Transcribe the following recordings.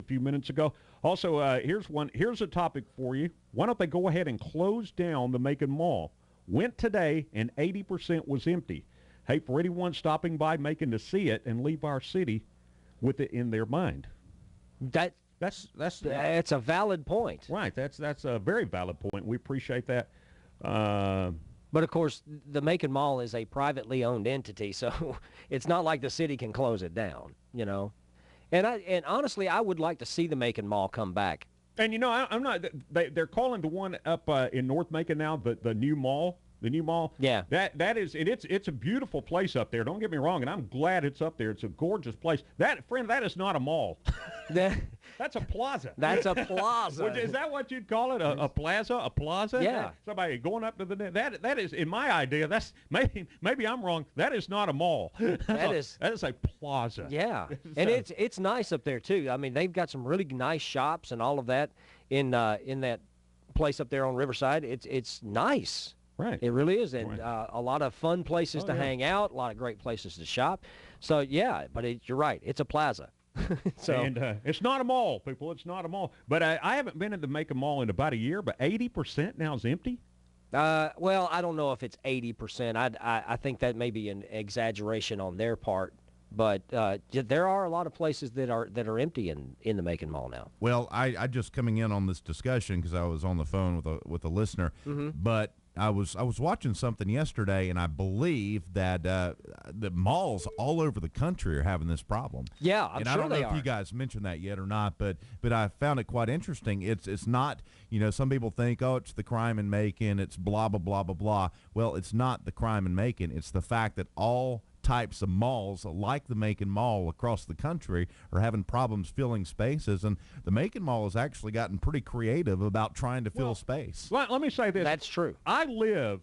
a few minutes ago. Also, here's a topic for you. Why don't they go ahead and close down the Macon Mall? Went today, and 80% was empty. Hey, for anyone stopping by Macon to see it and leave our city with it in their mind. That's a valid point. Right. That's a very valid point. We appreciate that. But, of course, the Macon Mall is a privately owned entity, so it's not like the city can close it down, you know. And honestly, I would like to see the Macon Mall come back. And, you know, I'm not – they're calling the one up in North Macon now the new mall. The new mall. Yeah. That is – it's a beautiful place up there. Don't get me wrong, and I'm glad it's up there. It's a gorgeous place. That is not a mall. That's a plaza. That's a plaza. Is that what you'd call it? A plaza? A plaza? Yeah. Somebody going up to the that is in my idea. That's maybe I'm wrong. That is not a mall. That is a plaza. Yeah, and it's nice up there too. I mean, they've got some really nice shops and all of that in that place up there on Riverside. It's nice. Right. It really is, and a lot of fun places to hang out, a lot of great places to shop. So yeah, but you're right. It's a plaza. And it's not a mall, people. It's not a mall. But I haven't been in the Macon Mall in about a year, but 80% now is empty? Well, I don't know if it's 80%. I think that may be an exaggeration on their part. But there are a lot of places that are empty in the Macon Mall now. Well, I just coming in on this discussion because I was on the phone with a listener, but I was watching something yesterday, and I believe that the malls all over the country are having this problem. Yeah, I'm and sure I don't know they if are. you guys mentioned that yet or not, but I found it quite interesting. It's not, you know, some people think, oh, it's the crime in Macon, it's blah blah blah blah blah. Well, it's not the crime in Macon. It's the fact that all types of malls like the Macon Mall across the country are having problems filling spaces, and the Macon Mall has actually gotten pretty creative about trying to fill space. Let me say this. That's true. I live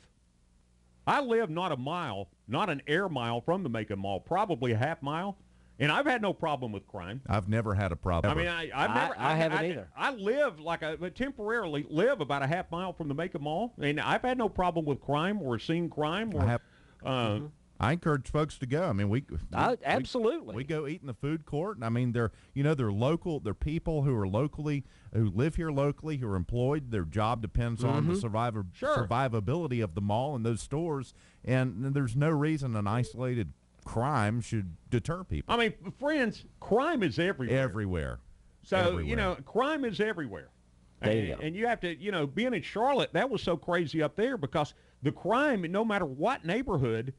not a mile, not an air mile from the Macon Mall, probably a half mile, and I've had no problem with crime. I've never had a problem. I mean, I haven't either. I live temporarily live about a half mile from the Macon Mall, and I've had no problem with crime or seen crime. Or, I encourage folks to go. I mean, absolutely. We go eat in the food court, and I mean, they're local. They're people who live here locally, who are employed. Their job depends on the survivability of the mall and those stores, and there's no reason an isolated crime should deter people. I mean, friends, crime is everywhere. Everywhere. So, everywhere. You know, crime is everywhere. There you go. And you have to, you know, being in Charlotte, that was so crazy up there because the crime, no matter what neighborhood,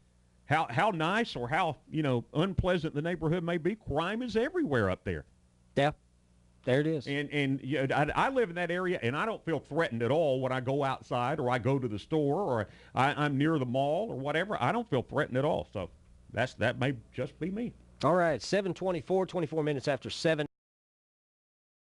how nice or how, you know, unpleasant the neighborhood may be, crime is everywhere up there. Yeah, there it is. And you know, I live in that area, and I don't feel threatened at all when I go outside or I go to the store or I'm near the mall or whatever. I don't feel threatened at all. So that may just be me. All right, 7:24, 24 minutes after 7.